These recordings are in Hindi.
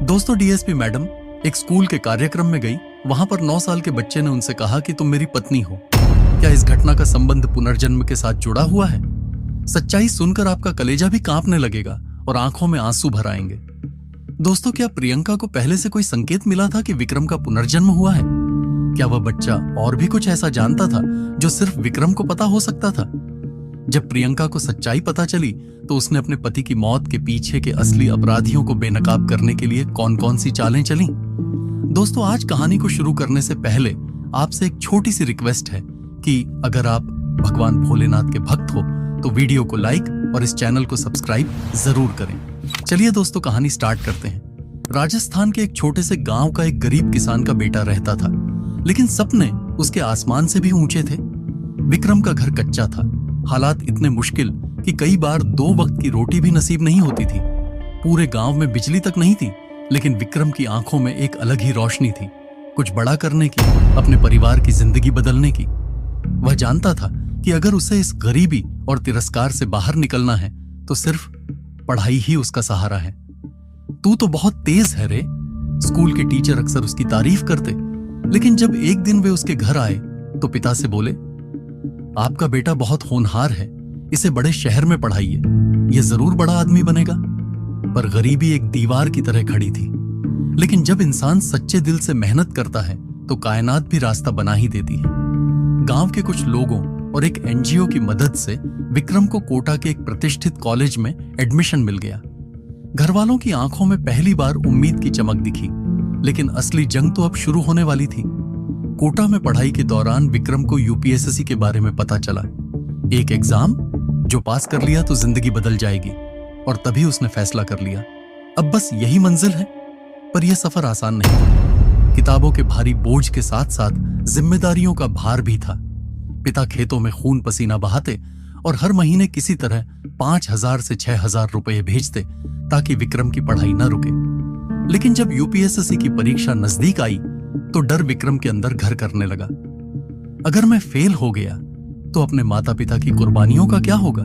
दोस्तों, डीएसपी मैडम एक स्कूल के कार्यक्रम में गई। वहां पर 9 साल के बच्चे ने उनसे कहा कि तुम मेरी पत्नी हो। क्या इस घटना का संबंध पुनर्जन्म के साथ जुड़ा हुआ है? सच्चाई सुनकर आपका कलेजा भी कांपने लगेगा और आंखों में आंसू भर आएंगे। दोस्तों, क्या प्रियंका को पहले से कोई संकेत मिला था कि विक्रम का पुनर्जन्म हुआ है? क्या वह बच्चा और भी कुछ ऐसा जानता था जो सिर्फ विक्रम को पता हो सकता था? जब प्रियंका को सच्चाई पता चली तो उसने अपने पति की मौत के पीछे के असली अपराधियों को बेनकाब करने के लिए कौन कौन सी चालें चली। दोस्तों, आज कहानी को शुरू करने से पहले आपसे एक छोटी सी रिक्वेस्ट है कि अगर आप भगवान भोलेनाथ के भक्त हो तो वीडियो को लाइक और इस चैनल को सब्सक्राइब जरूर करें। चलिए दोस्तों, कहानी स्टार्ट करते हैं। राजस्थान के एक छोटे से गांव का एक गरीब किसान का बेटा रहता था, लेकिन सपने उसके आसमान से भी ऊंचे थे। विक्रम का घर कच्चा था, हालात इतने मुश्किल कि कई बार 2 वक्त की रोटी भी नसीब नहीं होती थी। पूरे गांव में बिजली तक नहीं थी, लेकिन विक्रम की आंखों में एक अलग ही रोशनी थी, कुछ बड़ा करने की, अपने परिवार की जिंदगी बदलने की। वह जानता था कि अगर उसे इस गरीबी और तिरस्कार से बाहर निकलना है तो सिर्फ पढ़ाई ही उसका सहारा है। तू तो बहुत तेज है रे, स्कूल के टीचर अक्सर उसकी तारीफ करते, लेकिन जब एक दिन वे उसके घर आए तो पिता से बोले, आपका बेटा बहुत होनहार है, इसे बड़े शहर में पढ़ाइए, यह जरूर बड़ा आदमी बनेगा। पर गरीबी एक दीवार की तरह खड़ी थी, लेकिन जब इंसान सच्चे दिल से मेहनत करता है तो कायनात भी रास्ता बना ही देती है। गांव के कुछ लोगों और एक एनजीओ की मदद से विक्रम को कोटा के एक प्रतिष्ठित कॉलेज में एडमिशन मिल गया। घर वालों की आंखों में पहली बार उम्मीद की चमक दिखी, लेकिन असली जंग तो अब शुरू होने वाली थी। कोटा में पढ़ाई के दौरान विक्रम को यूपीएससी के बारे में पता चला। एक एग्जाम जो पास कर लिया तो जिंदगी बदल जाएगी, और तभी उसने फैसला कर लिया, अब बस यही मंजिल है। पर यह सफर आसान नहीं था। किताबों के भारी बोझ के साथ साथ जिम्मेदारियों का भार भी था। पिता खेतों में खून पसीना बहाते और हर महीने किसी तरह 5,000 से 6,000 रुपए भेजते ताकि विक्रम की पढ़ाई न रुके। लेकिन जब यूपीएससी की परीक्षा नजदीक आई तो डर विक्रम के अंदर घर करने लगा। अगर मैं फेल हो गया तो अपने माता पिता की कुर्बानियों का क्या होगा?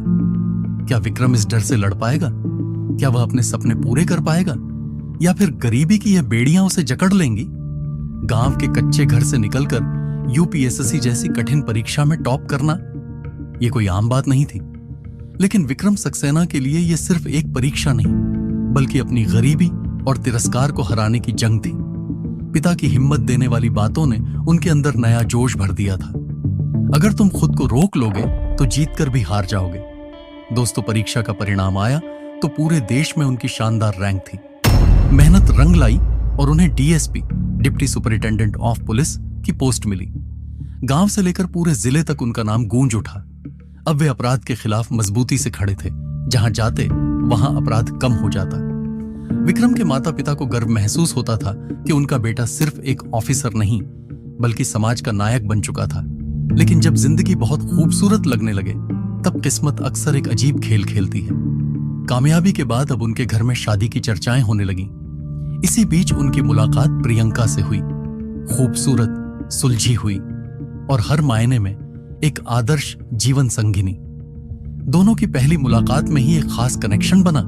क्या विक्रम इस डर से लड़ पाएगा? क्या वह अपने सपने पूरे कर पाएगा, या फिर गरीबी की यह बेड़ियां उसे जकड़ लेंगी? गांव के कच्चे घर से निकलकर यूपीएससी जैसी कठिन परीक्षा में टॉप करना यह कोई आम बात नहीं थी। लेकिन विक्रम सक्सेना के लिए यह सिर्फ एक परीक्षा नहीं, बल्कि अपनी गरीबी और तिरस्कार को हराने की जंग थी। पिता की हिम्मत देने वाली बातों ने उनके अंदर नया जोश भर दिया था। अगर तुम खुद को रोक लोगे तो जीतकर भी हार जाओगे। दोस्तों, परीक्षा का परिणाम आया तो पूरे देश में उनकी शानदार रैंक थी। मेहनत रंग लाई और उन्हें DSP, deputy superintendent of police की पोस्ट मिली। गांव से लेकर पूरे जिले तक उनका नाम गूंज उठा। अब वे अपराध के खिलाफ मजबूती से खड़े थे। जहां जाते वहां अपराध कम हो जाता। विक्रम के माता पिता को गर्व महसूस होता था कि उनका बेटा सिर्फ एक ऑफिसर नहीं, बल्कि समाज का नायक बन चुका था। लेकिन जब जिंदगी बहुत खूबसूरत लगने लगे तब किस्मत अक्सर एक अजीब खेल खेलती है। कामयाबी के बाद अब उनके घर में शादी की चर्चाएं होने लगी। इसी बीच उनकी मुलाकात प्रियंका से हुई। खूबसूरत, सुलझी हुई और हर मायने में एक आदर्श जीवन संगिनी। दोनों की पहली मुलाकात में ही एक खास कनेक्शन बना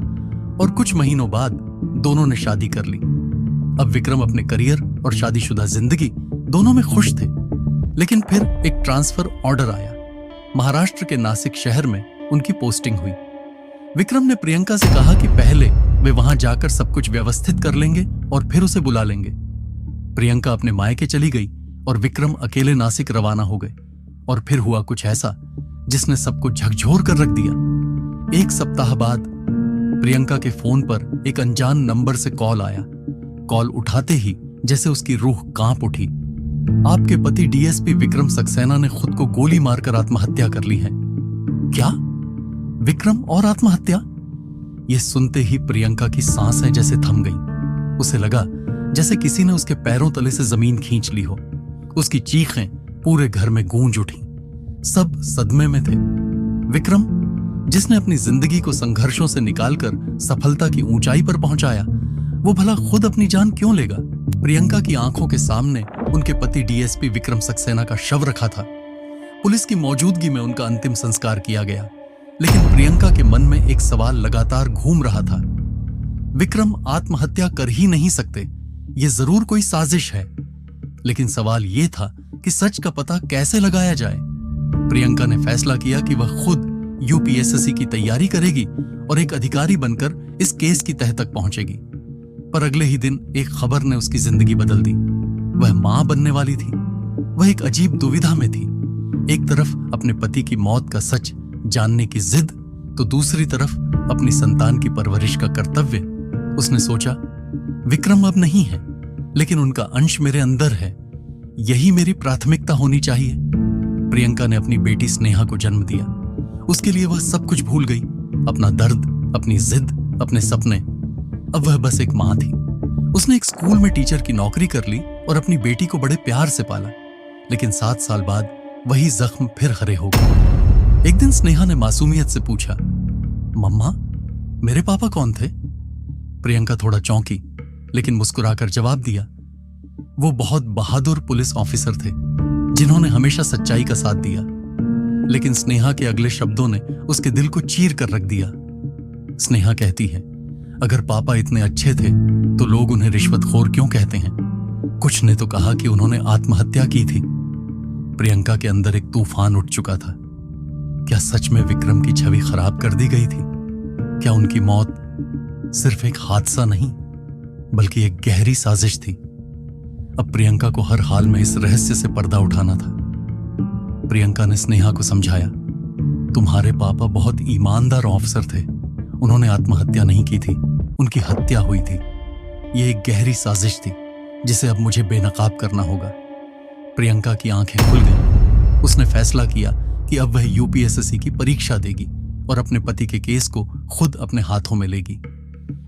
और कुछ महीनों बाद दोनों ने शादी कर ली। अब विक्रम अपने करियर और शादीशुदा जिंदगी दोनों में खुश थे। लेकिन फिर एक ट्रांसफर ऑर्डर आया। महाराष्ट्र के नासिक शहर में उनकी पोस्टिंग हुई। विक्रम ने प्रियंका से कहा कि पहले वे वहां जाकर सब कुछ व्यवस्थित कर लेंगे और फिर उसे बुला लेंगे। प्रियंका अपने मायके चली गई और विक्रम अकेले नासिक रवाना हो गए। और फिर हुआ कुछ ऐसा जिसने सबको झकझोर कर रख दिया। 1 सप्ताह बाद प्रियंका के फोन पर एक अनजान नंबर से कॉल आया। कॉल उठाते ही जैसे उसकी रूह कांप उठी। आपके पति डीएसपी विक्रम सक्सेना ने खुद को गोली मारकर आत्महत्या कर ली है। क्या? विक्रम और आत्महत्या? यह सुनते ही प्रियंका की सांसें जैसे थम गईं। उसे लगा जैसे किसी ने उसके पैरों तले से जमीन खींच ली हो। उसकी चीखें पूरे घर में गूंज उठी। सब सदमे में थे। विक्रम, जिसने अपनी जिंदगी को संघर्षों से निकालकर सफलता की ऊंचाई पर पहुंचाया, वो भला खुद अपनी जान क्यों लेगा? प्रियंका की आंखों के सामने उनके पति डीएसपी विक्रम सक्सेना का शव रखा था। पुलिस की मौजूदगी में उनका अंतिम संस्कार किया गया। लेकिन प्रियंका के मन में एक सवाल लगातार घूम रहा था। विक्रम आत्महत्या कर ही नहीं सकते, ये जरूर कोई साजिश है। लेकिन सवाल ये था कि सच का पता कैसे लगाया जाए। प्रियंका ने फैसला किया कि वह खुद यूपीएसएससी की तैयारी करेगी और एक अधिकारी बनकर इस केस की तह तक पहुंचेगी। पर अगले ही दिन एक खबर ने उसकी जिंदगी बदल दी। वह मां बनने वाली थी। वह एक अजीब दुविधा में थी। एक तरफ अपने पति की मौत का सच जानने की जिद, तो दूसरी तरफ अपनी संतान की परवरिश का कर्तव्य। उसने सोचा, विक्रम अब नहीं है, लेकिन उनका अंश मेरे अंदर है। यही मेरी प्राथमिकता होनी चाहिए। प्रियंका ने अपनी बेटी स्नेहा को जन्म दिया। उसके लिए वह सब कुछ भूल गई, अपना दर्द, अपनी जिद, अपने सपने। अब वह बस एक मां थी। उसने एक स्कूल में टीचर की नौकरी कर ली और अपनी बेटी को बड़े प्यार से पाला। लेकिन 7 साल बाद वही जख्म फिर हरे हो गए। एक दिन स्नेहा ने मासूमियत से पूछा, मम्मा, मेरे पापा कौन थे? प्रियंका थोड़ा चौंकी, लेकिन मुस्कुराकर जवाब दिया, वो बहुत बहादुर पुलिस ऑफिसर थे जिन्होंने हमेशा सच्चाई का साथ दिया। लेकिन स्नेहा के अगले शब्दों ने उसके दिल को चीर कर रख दिया। स्नेहा कहती है, अगर पापा इतने अच्छे थे तो लोग उन्हें रिश्वतखोर क्यों कहते हैं? कुछ ने तो कहा कि उन्होंने आत्महत्या की थी। प्रियंका के अंदर एक तूफान उठ चुका था। क्या सच में विक्रम की छवि खराब कर दी गई थी? क्या उनकी मौत सिर्फ एक हादसा नहीं, बल्कि एक गहरी साजिश थी? अब प्रियंका को हर हाल में इस रहस्य से पर्दा उठाना था। प्रियंका ने स्नेहा को समझाया, तुम्हारे पापा बहुत ईमानदार ऑफिसर थे। उन्होंने आत्महत्या नहीं की थी, उनकी हत्या हुई थी। ये एक गहरी साजिश थी जिसे अब मुझे बेनकाब करना होगा। प्रियंका की आंखें खुल गईं। उसने फैसला किया कि अब वह यूपीएसएससी की परीक्षा देगी और अपने पति के केस को खुद अपने हाथों में लेगी।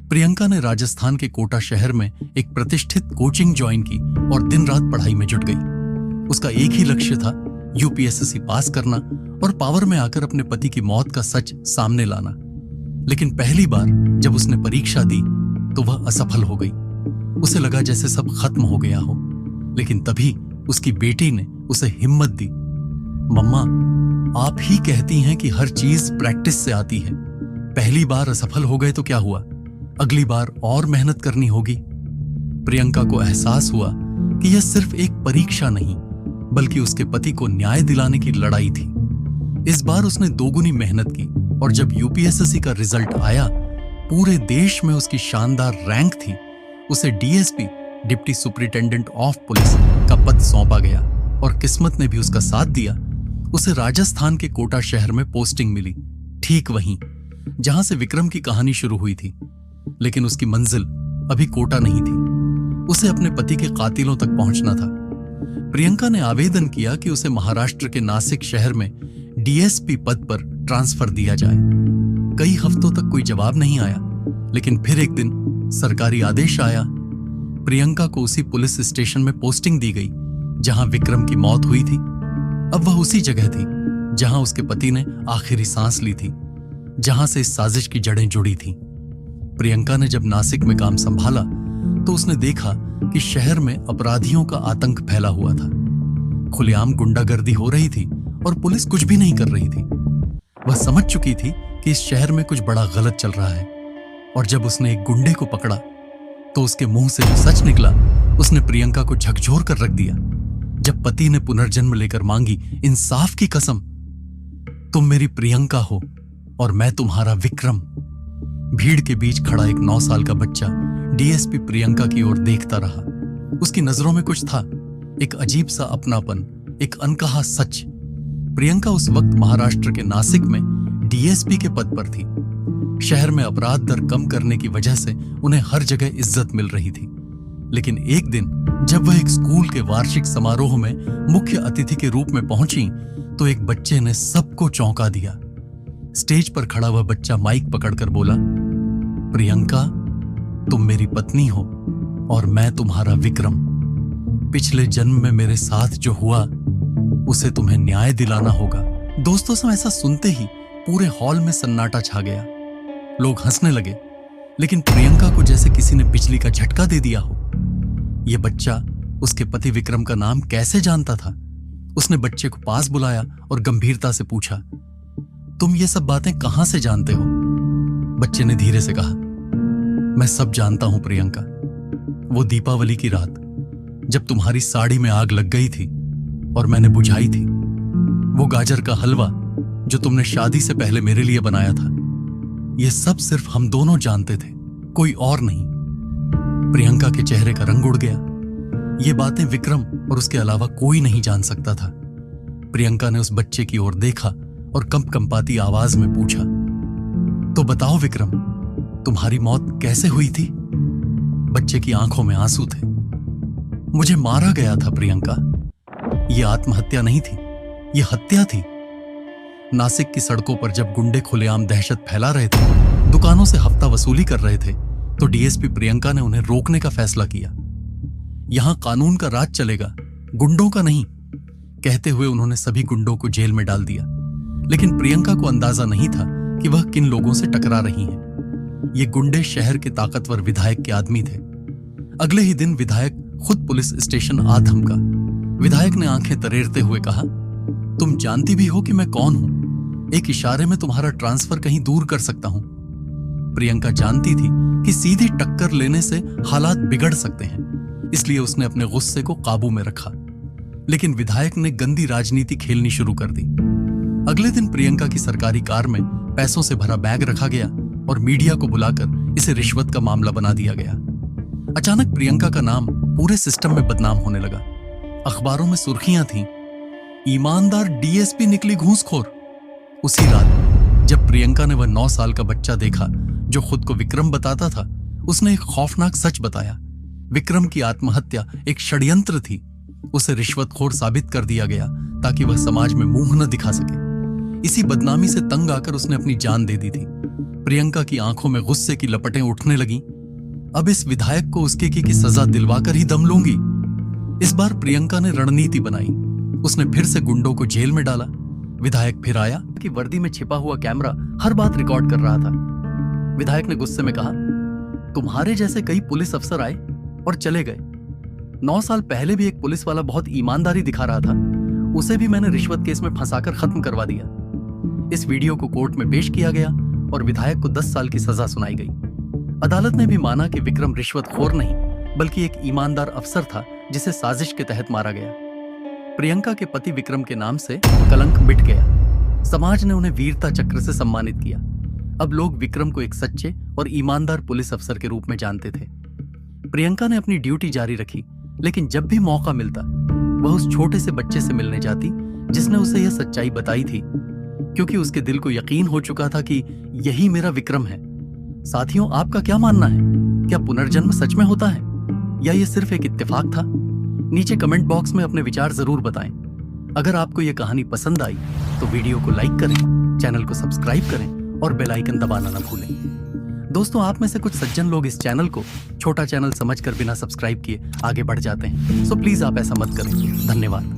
प्रियंका ने राजस्थान के कोटा शहर में एक प्रतिष्ठित कोचिंग ज्वाइन की और दिन रात पढ़ाई में जुट गई। उसका एक ही लक्ष्य था, यूपीएसएससी पास करना और पावर में आकर अपने पति की मौत का सच सामने लाना। लेकिन पहली बार जब उसने परीक्षा दी तो वह असफल हो गई। उसे लगा जैसे सब खत्म हो गया हो। लेकिन तभी उसकी बेटी ने उसे हिम्मत दी। मम्मा, आप ही कहती हैं कि हर चीज प्रैक्टिस से आती है। पहली बार असफल हो गए तो क्या हुआ, अगली बार और मेहनत करनी होगी। प्रियंका को एहसास हुआ कि यह सिर्फ एक परीक्षा नहीं, बल्कि उसके पति को न्याय दिलाने की लड़ाई थी। इस बार उसने दोगुनी मेहनत की और जब यूपीएसएससी का रिजल्ट आया, पूरे देश में उसकी शानदार रैंक थी। उसे DSP, deputy superintendent of police का पद सौंपा गया और किस्मत ने भी उसका साथ दिया। उसे राजस्थान के कोटा शहर में पोस्टिंग मिली, ठीक वहीं जहां से विक्रम की कहानी शुरू हुई थी। लेकिन उसकी मंजिल अभी कोटा नहीं थी। उसे अपने पति के कातिलों तक पहुंचना था। प्रियंका ने आवेदन किया कि उसे महाराष्ट्र के नासिक शहर में डीएसपी पद पर ट्रांसफर दिया जाए। कई हफ्तों तक कोई जवाब नहीं आया, लेकिन फिर एक दिन सरकारी आदेश आया। प्रियंका को उसी पुलिस स्टेशन में पोस्टिंग दी गई जहां विक्रम की मौत हुई थी। अब वह उसी जगह थी जहां उसके पति ने आखिरी सांस ली थी, जहां से इस साजिश की जड़ें जुड़ी थीं। प्रियंका ने जब नासिक में काम संभाला तो उसने देखा कि शहर में अपराधियों का आतंक फैला हुआ था। खुलेआम गुंडागर्दी हो रही थी और पुलिस कुछ भी नहीं कर रही थी। वह समझ चुकी थी कि इस शहर में कुछ बड़ा गलत चल रहा है। और जब उसने एक गुंडे को पकड़ा तो उसके मुंह से जो सच निकला, उसने प्रियंका को झकझोर कर रख दिया। जब पति ने पुनर्जन्म लेकर मांगी इंसाफ की कसम, तुम मेरी प्रियंका हो और मैं तुम्हारा विक्रम। भीड़ के बीच खड़ा एक 9 साल का बच्चा डीएसपी प्रियंका की ओर देखता रहा। उसकी नजरों में कुछ था, एक अजीब सा अपनापन, एक अनकहा सच। प्रियंका उस वक्त महाराष्ट्र के नासिक में डीएसपी के पद पर थी। शहर में अपराध दर कम करने की वजह से उन्हें हर जगह इज्जत मिल रही थी। लेकिन एक दिन जब वह एक स्कूल के वार्षिक समारोह में मुख्य अतिथि के रूप में पहुंची तो एक बच्चे ने सबको चौंका दिया। स्टेज पर खड़ा वह बच्चा माइक पकड़कर बोला, प्रियंका, तुम मेरी पत्नी हो और मैं तुम्हारा विक्रम। पिछले जन्म में मेरे साथ जो हुआ उसे तुम्हें न्याय दिलाना होगा। दोस्तों से ऐसा सुनते ही पूरे हॉल में सन्नाटा छा गया। लोग हंसने लगे, लेकिन प्रियंका को जैसे किसी ने बिजली का झटका दे दिया हो। यह बच्चा उसके पति विक्रम का नाम कैसे जानता था? उसने बच्चे को पास बुलाया और गंभीरता से पूछा, तुम ये सब बातें कहां से जानते हो? बच्चे ने धीरे से कहा, मैं सब जानता हूं प्रियंका। वो दीपावली की रात जब तुम्हारी साड़ी में आग लग गई थी और मैंने बुझाई थी, वो गाजर का हलवा जो तुमने शादी से पहले मेरे लिए बनाया था, ये सब सिर्फ हम दोनों जानते थे, कोई और नहीं। प्रियंका के चेहरे का रंग उड़ गया। ये बातें विक्रम और उसके अलावा कोई नहीं जान सकता था। प्रियंका ने उस बच्चे की ओर देखा और कंपकंपाती आवाज में पूछा, तो बताओ विक्रम, तुम्हारी मौत कैसे हुई थी? बच्चे की आंखों में आंसू थे। मुझे मारा गया था प्रियंका। ये आत्महत्या नहीं थी, ये हत्या थी। नासिक की सड़कों पर जब गुंडे खुलेआम दहशत फैला रहे थे, दुकानों से हफ्ता वसूली कर रहे थे, तो डीएसपी प्रियंका ने उन्हें रोकने का फैसला किया। यहां कानून का राज चलेगा, गुंडों का नहीं, कहते हुए उन्होंने सभी गुंडों को जेल में डाल दिया। लेकिन प्रियंका को अंदाजा नहीं था कि वह किन लोगों से टकरा रही हैं। ये गुंडे शहर के ताकतवर विधायक के आदमी थे। अगले ही दिन विधायक खुद पुलिस स्टेशन आ धमका। विधायक ने आंखें तरेरते हुए कहा, तुम जानती भी हो कि मैं कौन हूं। एक इशारे में तुम्हारा ट्रांसफर कहीं दूर कर सकता हूं। प्रियंका जानती थी कि सीधी टक्कर लेने से हालात बिगड़ सकते हैं, इसलिए उसने अपने गुस्से को काबू में रखा। लेकिन विधायक ने गंदी राजनीति खेलनी शुरू कर दी। अगले दिन प्रियंका की सरकारी कार में पैसों से भरा बैग रखा गया और मीडिया को बुलाकर इसे रिश्वत का मामला बना दिया गया। अचानक प्रियंका का नाम पूरे सिस्टम में बदनाम होने लगा। अखबारों में सुर्खियां थीं, ईमानदार डीएसपी निकली घूसखोर। उसी रात जब प्रियंका ने वह 9 साल का बच्चा देखा जो खुद को विक्रम बताता था, उसने एक खौफनाक सच बताया। विक्रम की आत्महत्या एक षड्यंत्र थी। उसे रिश्वतखोर साबित कर दिया गया ताकि वह समाज में मुंह न दिखा सके। इसी बदनामी से तंग आकर उसने अपनी जान दे दी थी। प्रियंका की आंखों में गुस्से की लपटें उठने लगीं। अब इस विधायक को उसके की सजा दिलवाकर ही दम लूंगी। इस बार प्रियंका ने रणनीति बनाई। उसने फिर से गुंडों को जेल में डाला। विधायक फिर आया कि वर्दी में छिपा हुआ कैमरा हर बात रिकॉर्ड कर रहा था। विधायक ने गुस्से में कहा, तुम्हारे जैसे कई पुलिस अफसर आए और चले गए। 9 साल पहले भी एक पुलिस वाला बहुत ईमानदारी दिखा रहा था, उसे भी मैंने रिश्वत केस में फंसाकर खत्म करवा दिया। इस वीडियो को कोर्ट में पेश किया गया और विधायक को 10 साल की सजा सुनाई गई। अदालत ने भी माना कि विक्रम रिश्वतखोर नहीं बल्कि एक ईमानदार अफसर था जिसे साजिश के तहत मारा गया। प्रियंका के पति विक्रम के नाम से कलंक मिट गया। समाज ने उन्हें वीरता चक्र से सम्मानित किया। अब लोग विक्रम को एक सच्चे और ईमानदार पुलिस अफसर के रूप में जानते थे। प्रियंका ने अपनी ड्यूटी जारी रखी, लेकिन जब भी मौका मिलता वह उस छोटे से बच्चे से मिलने जाती जिसने उसे यह सच्चाई बताई थी, क्योंकि उसके दिल को यकीन हो चुका था कि यही मेरा विक्रम है। साथियों, आपका क्या मानना है? क्या पुनर्जन्म सच में होता है या यह सिर्फ एक इत्तेफाक था? नीचे कमेंट बॉक्स में अपने विचार जरूर बताएं। अगर आपको यह कहानी पसंद आई तो वीडियो को लाइक करें, चैनल को सब्सक्राइब करें और बेल आइकन दबाना न भूलें। दोस्तों, आप में से कुछ सज्जन लोग इस चैनल को छोटा चैनल समझकर बिना सब्सक्राइब किए आगे बढ़ जाते हैं, सो प्लीज आप ऐसा मत करें। धन्यवाद।